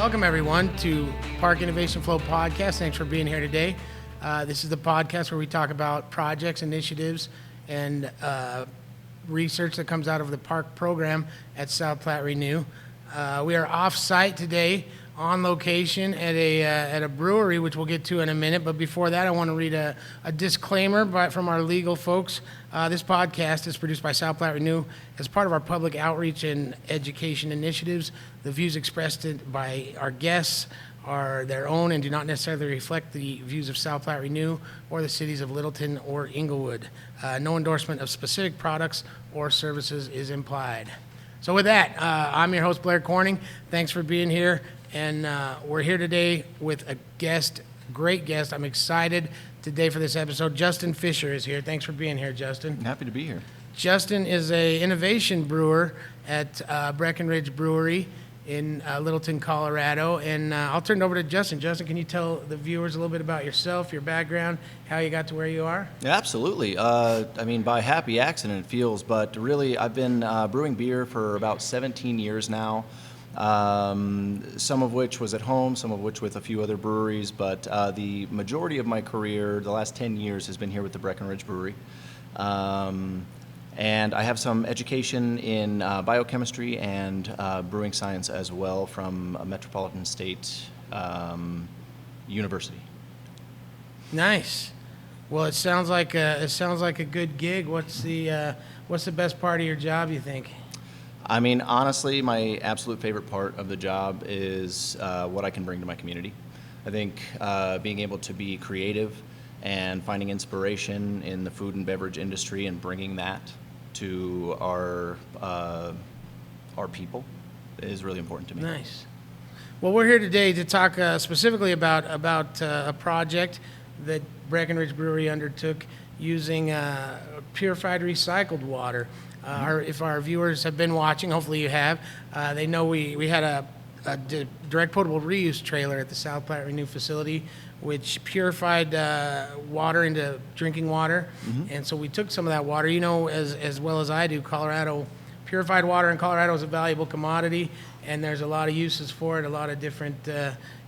Welcome, everyone, to PARC Innovation Flow Podcast. Thanks for being here today. This is the podcast where we talk about projects, initiatives, and research that comes out of the PARC program at South Platte Renew. We are off-site today on location at a brewery, which we'll get to in a minute. But before that, I want to read a disclaimer from our legal folks. This podcast is produced by South Platte Renew as part of our public outreach and education initiatives. The views expressed by our guests are their own and do not necessarily reflect the views of South Platte Renew or the cities of Littleton or Inglewood. No endorsement of specific products or services is implied. So with that, I'm your host, Blair Corning. Thanks for being here. And we're here today with a guest, great guest. I'm excited today for this episode. Justin Fisher is here. Thanks for being here, Justin. I'm happy to be here. Justin is a innovation brewer at Breckenridge Brewery in Littleton, Colorado. And I'll turn it over to Justin. Justin, can you tell the viewers a little bit about yourself, your background, how you got to where you are? Yeah, absolutely. By happy accident it feels, but really I've been brewing beer for about 17 years now. Some of which was at home, some of which with a few other breweries, but the majority of my career, the last 10 years, has been here with the Breckenridge Brewery. And I have some education in biochemistry and brewing science as well from a Metropolitan State University. Nice. Well, it sounds like a good gig. What's the best part of your job, you think? I mean, honestly, my absolute favorite part of the job is what I can bring to my community. I think being able to be creative and finding inspiration in the food and beverage industry and bringing that to our people is really important to me. Nice. Well, we're here today to talk specifically about a project that Breckenridge Brewery undertook using purified recycled water. If our viewers have been watching, hopefully you have, they know we had a direct potable reuse trailer at the South Platte Renew facility, which purified water into drinking water. Mm-hmm. And so we took some of that water. You know, as well as I do, purified water in Colorado is a valuable commodity, and there's a lot of uses for it, a lot of different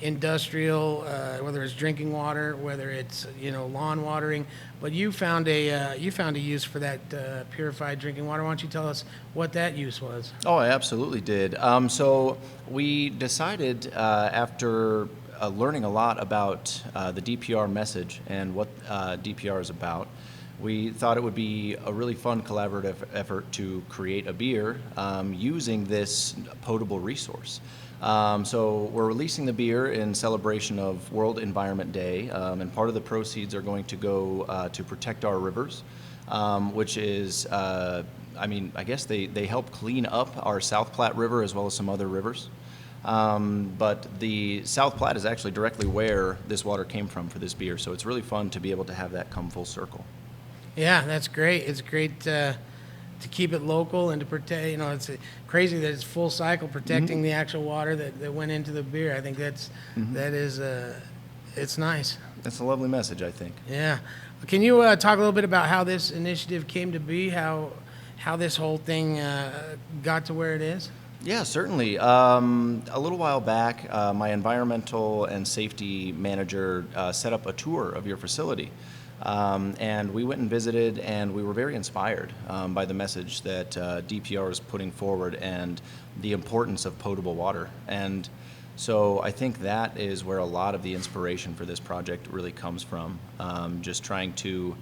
industrial, whether it's drinking water, whether it's lawn watering. But you found a use for that purified drinking water. Why don't you tell us what that use was? Oh, I absolutely did. So we decided after learning a lot about the DPR message and what DPR is about, we thought it would be a really fun collaborative effort to create a beer using this potable resource. So we're releasing the beer in celebration of World Environment Day, and part of the proceeds are going to go to protect our rivers, which is, I guess they help clean up our South Platte River as well as some other rivers. But the South Platte is actually directly where this water came from for this beer, so it's really fun to be able to have that come full circle. Yeah, that's great. It's great to keep it local and to protect. It's crazy that it's full cycle protecting mm-hmm. the actual water that went into the beer. I think that is it's nice. That's a lovely message, I think. Yeah. Can you talk a little bit about how this initiative came to be? How this whole thing got to where it is? Yeah, certainly. A little while back, my environmental and safety manager set up a tour of your facility. And we went and visited, and we were very inspired by the message that DPR is putting forward and the importance of potable water. And so I think that is where a lot of the inspiration for this project really comes from, just trying to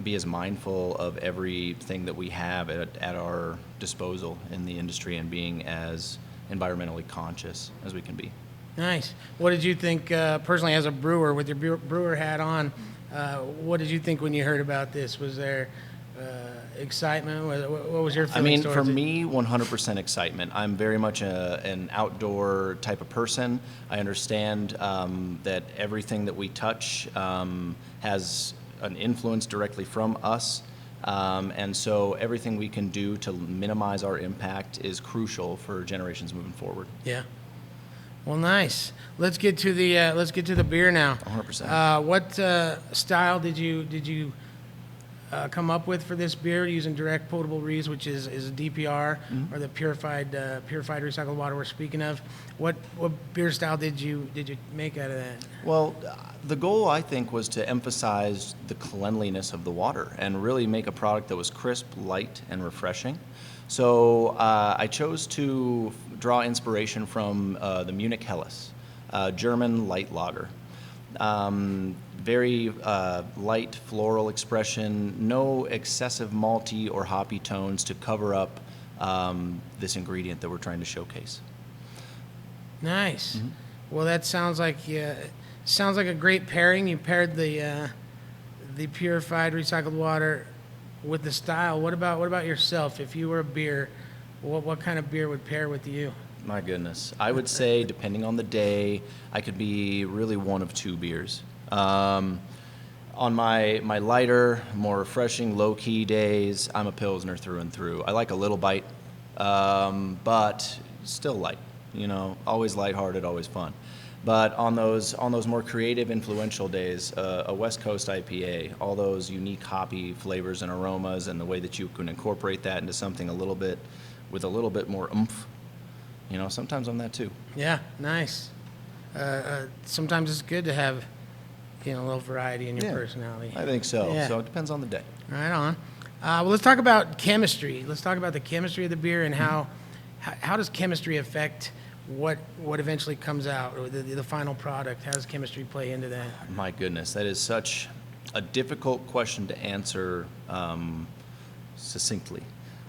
be as mindful of everything that we have at our disposal in the industry and being as environmentally conscious as we can be. Nice. What did you think personally as a brewer with your brewer hat on? What did you think when you heard about this? Was there excitement? What was your feeling? For me, 100% excitement. I'm very much an outdoor type of person. I understand that everything that we touch has an influence directly from us. And so everything we can do to minimize our impact is crucial for generations moving forward. Yeah. Well, nice. Let's get to the beer now. 100%. What style did you come up with for this beer using direct potable reuse, which is a DPR, or the purified recycled water we're speaking of. What beer style did you make out of that? Well, the goal, I think, was to emphasize the cleanliness of the water and really make a product that was crisp, light, and refreshing. So I chose to draw inspiration from the Munich Helles, German light lager. Very light floral expression, no excessive malty or hoppy tones to cover up this ingredient that we're trying to showcase. Nice. Well, that sounds like a great pairing. You paired the purified recycled water with the style. What about yourself? If you were a beer, what kind of beer would pair with you? My goodness. I would say, depending on the day, I could be really one of two beers. On my lighter, more refreshing, low-key days, I'm a Pilsner through and through. I like a little bite, but still light. Always lighthearted, always fun. But on those more creative, influential days, a West Coast IPA, all those unique hoppy flavors and aromas, and the way that you can incorporate that into something with a little bit more oomph. Sometimes I'm that too. Yeah, nice. Sometimes it's good to have, a little variety in your personality. I think so. Yeah. So it depends on the day. Right on. Well, let's talk about chemistry. Let's talk about the chemistry of the beer and how does chemistry affect what eventually comes out, or the final product. How does chemistry play into that? My goodness, that is such a difficult question to answer succinctly.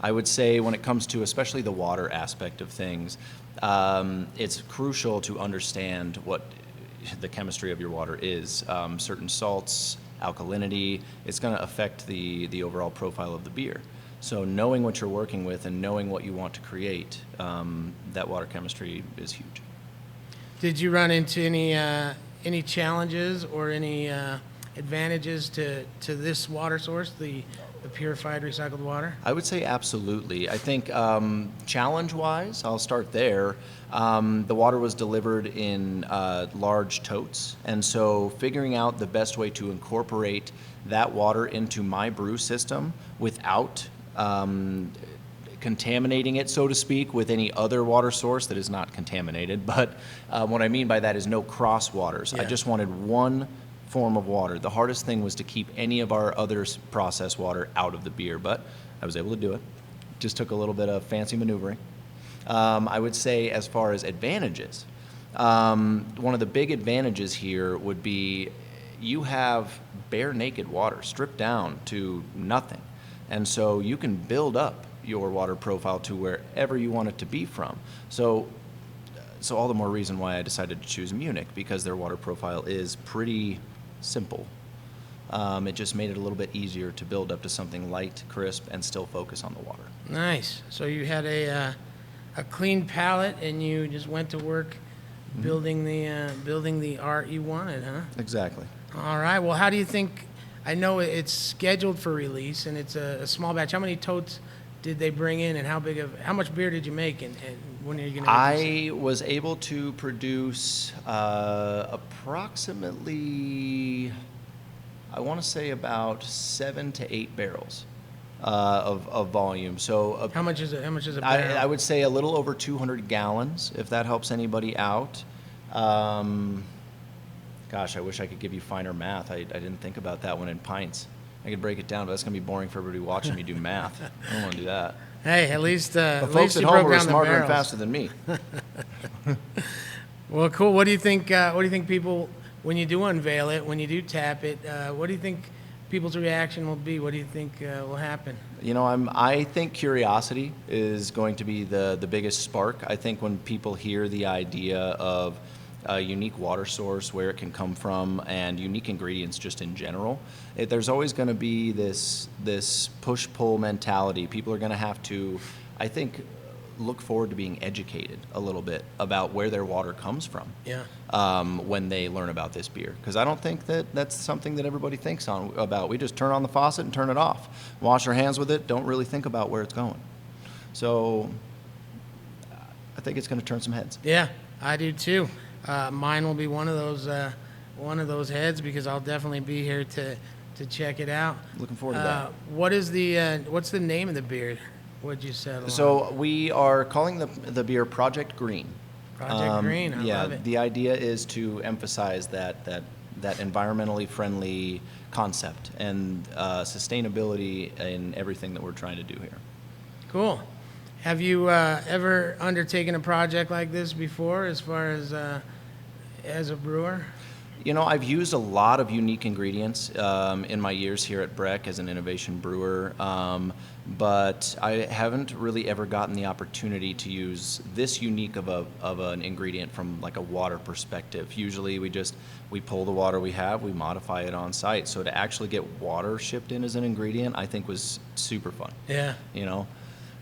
I would say when it comes to especially the water aspect of things, it's crucial to understand what the chemistry of your water is. Certain salts, alkalinity, it's going to affect the overall profile of the beer. So knowing what you're working with and knowing what you want to create, that water chemistry is huge. Did you run into any challenges or any advantages to this water source, the purified recycled water? I would say absolutely. I think challenge-wise, I'll start there. The water was delivered in large totes, and so figuring out the best way to incorporate that water into my brew system without contaminating it, so to speak, with any other water source that is not contaminated. But what I mean by that is no cross waters. Yeah. I just wanted one form of water. The hardest thing was to keep any of our other processed water out of the beer, but I was able to do it. Just took a little bit of fancy maneuvering. I would say as far as advantages, one of the big advantages here would be you have bare naked water stripped down to nothing. And so you can build up your water profile to wherever you want it to be from. So all the more reason why I decided to choose Munich, because their water profile is pretty simple. It just made it a little bit easier to build up to something light, crisp, and still focus on the water. Nice. So you had a clean palate, and you just went to work building the art you wanted, huh? Exactly. All right. Well, how do you think? I know it's scheduled for release, and it's a small batch. How many totes did they bring in, and how much beer did you make, and when are you going to? I was able to produce approximately, I want to say about 7 to 8 barrels of volume. So how much is it? How much is a barrel? I would say a little over 200 gallons, if that helps anybody out. Gosh, I wish I could give you finer math. I didn't think about that one in pints. I could break it down, but that's going to be boring for everybody watching me do math. I don't want to do that. Hey, at least But folks at home are smarter and faster than me. Well, cool. What do you think? What do you think people, when you do unveil it, when you do tap it, what do you think people's reaction will be? What do you think will happen? I think curiosity is going to be the biggest spark. I think when people hear the idea of a unique water source, where it can come from, and unique ingredients just in general, there's always going to be this push-pull mentality. People are going to have to, I think, look forward to being educated a little bit about where their water comes from. Yeah. When they learn about this beer, because I don't think that's something that everybody thinks about. We just turn on the faucet and turn it off, wash our hands with it, don't really think about where it's going. So I think it's going to turn some heads. Yeah, I do too. Mine will be one of those heads, because I'll definitely be here to to check it out. Looking forward to that. What is the what's the name of the beer? What'd you settle on? So we are calling the beer Project Green. Project Green. I Yeah, love it. the idea is to emphasize that environmentally friendly concept and sustainability in everything that we're trying to do here. Cool. Have you ever undertaken a project like this before, as far as a brewer? You know, I've used a lot of unique ingredients in my years here at Breck as an innovation brewer, but I haven't really ever gotten the opportunity to use this unique of an ingredient from like a water perspective. Usually we pull the water we have, we modify it on site. So to actually get water shipped in as an ingredient, I think was super fun. Yeah. You know?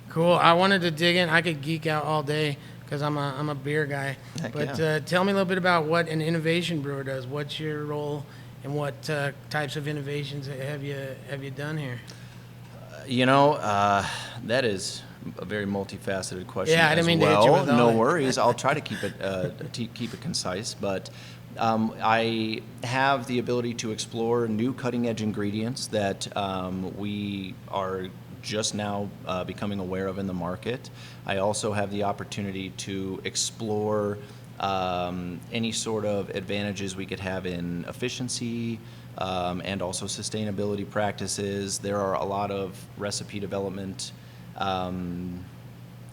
Cool. I wanted to dig in. I could geek out all day because I'm a beer guy. Heck But yeah. tell me a little bit about what an innovation brewer does. What's your role, and what types of innovations have you done here? You know, that is a very multifaceted question. Yeah, I didn't as mean to hit you well. with all No that. worries. I'll try to keep it concise. But I have the ability to explore new cutting-edge ingredients that we are just now becoming aware of in the market. I also have the opportunity to explore any sort of advantages we could have in efficiency and also sustainability practices. There are a lot of recipe development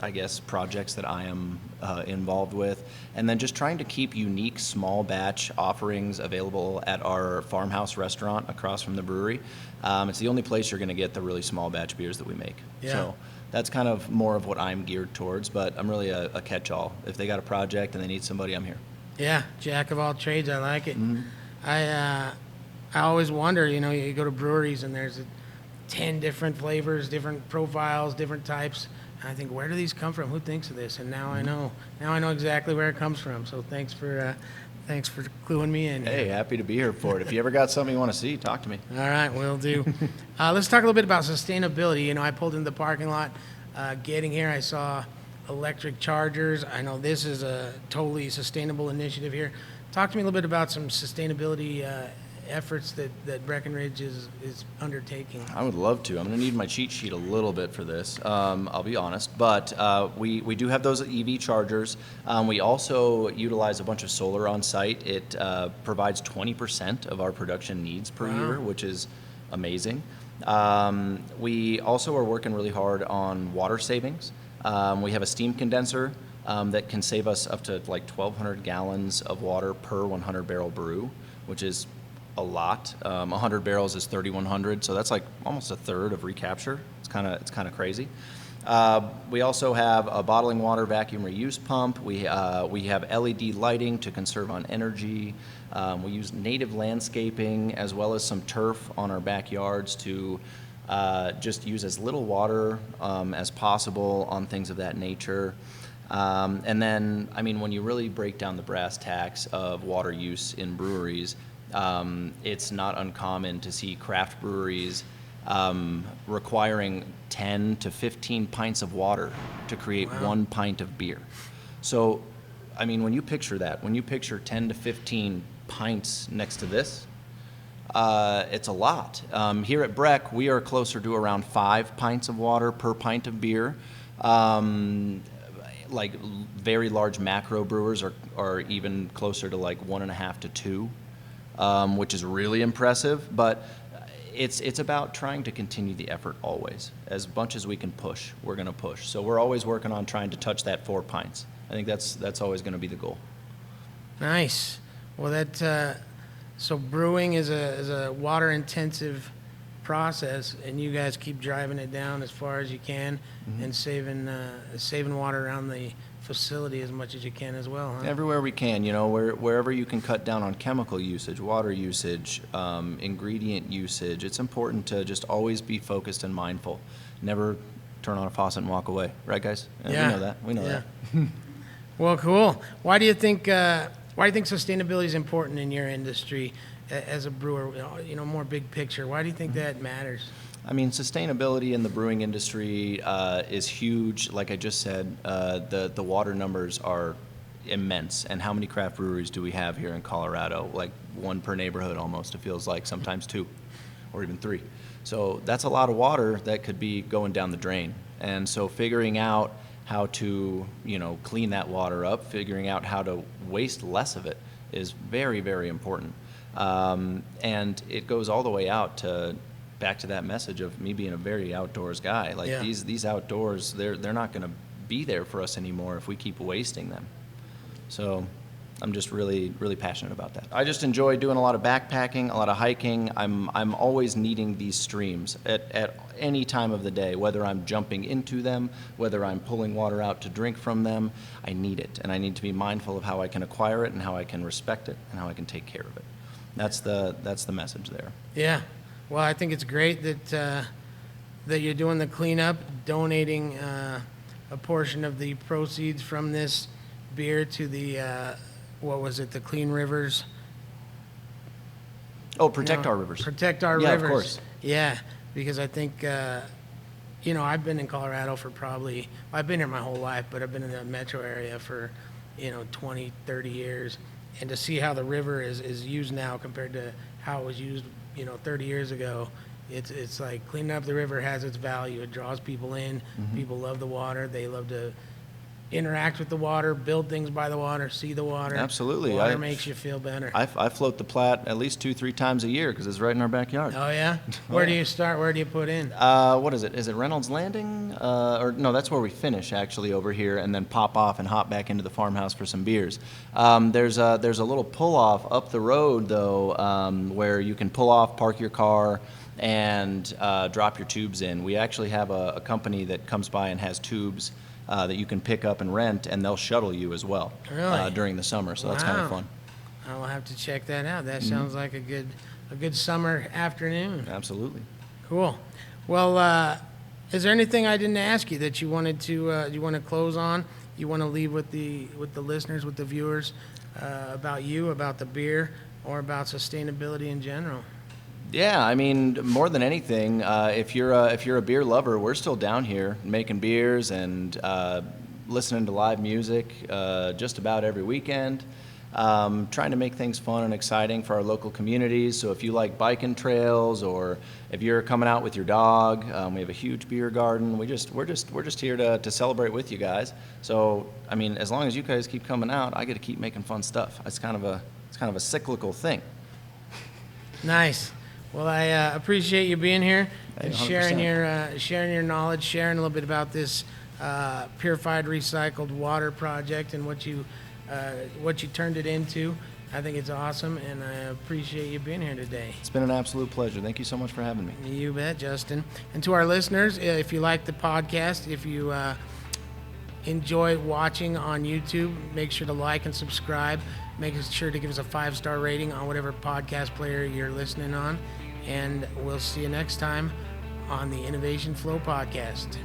I guess, projects that I am involved with. And then just trying to keep unique small batch offerings available at our farmhouse restaurant across from the brewery. It's the only place you're going to get the really small batch beers that we make. Yeah. So that's kind of more of what I'm geared towards, but I'm really a catch-all. If they got a project and they need somebody, I'm here. Yeah, jack of all trades. I like it. I always wonder, you go to breweries and there's 10 different flavors, different profiles, different types. And I think, where do these come from? Who thinks of this? And now I know. Now I know exactly where it comes from. So thanks for cluing me in. Hey, happy to be here for it. If you ever got something you want to see, talk to me. All right, will do. Let's talk a little bit about sustainability. I pulled into the parking lot. Getting here, I saw electric chargers. I know this is a totally sustainable initiative here. Talk to me a little bit about some sustainability efforts that Breckenridge is undertaking. I would love to. I'm going to need my cheat sheet a little bit for this, I'll be honest. But we do have those EV chargers. We also utilize a bunch of solar on site. It provides 20% of our production needs per year, which is amazing. We also are working really hard on water savings. We have a steam condenser that can save us up to like 1,200 gallons of water per 100 barrel brew, which is a lot. 100 barrels is 3,100, so that's like almost a third of recapture. It's kind of crazy. We also have a bottling water vacuum reuse pump. We have LED lighting to conserve on energy. We use native landscaping as well as some turf on our backyards to just use as little water as possible on things of that nature. And then, when you really break down the brass tacks of water use in breweries, it's not uncommon to see craft breweries requiring 10 to 15 pints of water to create 1 pint of beer. So, when you picture that, when you picture 10 to 15 pints next to this, it's a lot. Here at Breck, we are closer to around 5 pints of water per pint of beer. Like very large macro brewers are even closer to like 1.5 to 2. Which is really impressive, but it's about trying to continue the effort always. As much as we can push, we're going to push. So we're always working on trying to touch that 4 pints. I think that's always going to be the goal. Nice. Well, so brewing is a water-intensive process, and you guys keep driving it down as far as you can, and saving water around the facility as much as you can as well, huh? Everywhere we can, wherever you can cut down on chemical usage, water usage, ingredient usage, it's important to just always be focused and mindful. Never turn on a faucet and walk away, right, guys? Yeah. We know that. Well, cool. Why do you think sustainability is important in your industry as a brewer? More big picture. Why do you think that matters? Sustainability in the brewing industry is huge. Like I just said, the water numbers are immense. And how many craft breweries do we have here in Colorado? Like 1 per neighborhood almost, it feels like, sometimes 2. or even 3. So that's a lot of water that could be going down the drain. And so figuring out how to, clean that water up, figuring out how to waste less of it is very, very important. And it goes all the way out to back to that message of me being a very outdoors guy. Like these outdoors, they're not going to be there for us anymore if we keep wasting them. So I'm just really, really passionate about that. I just enjoy doing a lot of backpacking, a lot of hiking. I'm always needing these streams at any time of the day, whether I'm jumping into them, whether I'm pulling water out to drink from them. I need it, and I need to be mindful of how I can acquire it and how I can respect it and how I can take care of it. That's the message there. Yeah. Well, I think it's great that you're doing the cleanup, donating a portion of the proceeds from this beer to the the Clean Rivers? Oh, Protect Our Rivers. Protect Our Rivers. Yeah, of course. Yeah, because I think, I've been in Colorado for I've been here my whole life, but I've been in the metro area for, 20, 30 years. And to see how the river is used now compared to how it was used, 30 years ago, it's like cleaning up the river has its value. It draws people in. Mm-hmm. People love the water. They love to interact with the water, build things by the water, see the water. Absolutely. Water makes you feel better. I float the Platte at least 2-3 times a year because it's right in our backyard. Oh, yeah? Where do you start? Where do you put in? What is it? Is it Reynolds Landing? Or no, that's where we finish actually over here and then pop off and hop back into the farmhouse for some beers. There's a little pull-off up the road, though, where you can pull off, park your car, and drop your tubes in. We actually have a company that comes by and has tubes that you can pick up and rent, and they'll shuttle you as well. Really? During the summer, so that's kind of fun. I will have to check that out. That sounds like a good summer afternoon. Absolutely. Cool. Well, is there anything I didn't ask you that you wanted to you want to close on? You want to leave with the listeners, with the viewers, about you, about the beer, or about sustainability in general? Yeah, I mean, more than anything, if you're a beer lover, we're still down here making beers and listening to live music just about every weekend, trying to make things fun and exciting for our local communities. So if you like biking trails, or if you're coming out with your dog, we have a huge beer garden. We're just here to celebrate with you guys. So I mean, as long as you guys keep coming out, I get to keep making fun stuff. It's kind of a cyclical thing. Nice. Well, I appreciate you being here and 100%. sharing your knowledge, sharing a little bit about this purified recycled water project and what you turned it into. I think it's awesome, and I appreciate you being here today. It's been an absolute pleasure. Thank you so much for having me. You bet, Justin. And to our listeners, if you like the podcast, if you enjoy watching on YouTube, make sure to like and subscribe. Make sure to give us a 5-star rating on whatever podcast player you're listening on. And we'll see you next time on the Innovation Flow Podcast.